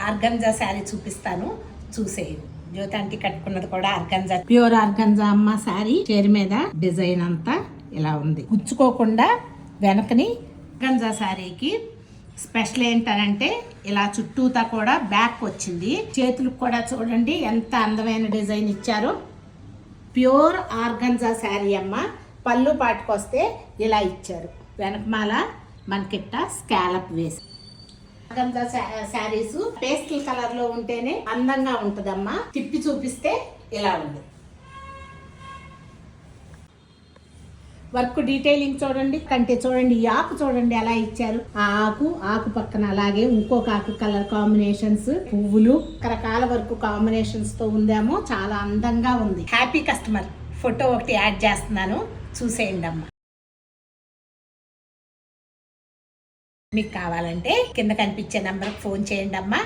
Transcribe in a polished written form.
Organza sari చూపిస్తాను, చూసేయండి. జ్యోతి aunty కట్టుకున్నది కూడా ఆర్గంజా, ప్యూర్ ఆర్గంజా అమ్మ శారీ. చీర మీద డిజైన్ అంతా ఇలా ఉంది, గుచ్చుకోకుండా వెనకని. ఆర్గంజా శారీకి స్పెషల్ ఏంటనంటే ఇలా చుట్టూతా కూడా బ్యాక్ వచ్చింది. చేతులకు కూడా చూడండి ఎంత అందమైన డిజైన్ ఇచ్చారో. ప్యూర్ ఆర్గంజా శారీ అమ్మ. పళ్ళు పాటుకొస్తే ఇలా ఇచ్చారు, వెనకమాల మనకిట్ట స్కాలప్ వేసి. ఆర్గంజా శారీస్ పేస్టల్ కలర్ లో ఉంటేనే అందంగా ఉంటదమ్మా. తిప్పి చూపిస్తే ఇలా ఉంది. వర్క్ డీటెయిలింగ్ చూడండి, కంటే చూడండి, ఈ ఆకు చూడండి ఎలా ఇచ్చారు. ఆ ఆకు పక్కన అలాగే ఇంకొక ఆకు కలర్ కాంబినేషన్స్, పువ్వులు, రకరకాల వర్క్ కాంబినేషన్స్ తో ఉందేమో. చాలా అందంగా ఉంది. Happy customer. ఫోటో ఒకటి యాడ్ చేస్తున్నాను, చూసేయండి అమ్మా. మీకు కావాలంటే కింద కనిపించే నంబర్కి ఫోన్ చేయండి అమ్మా.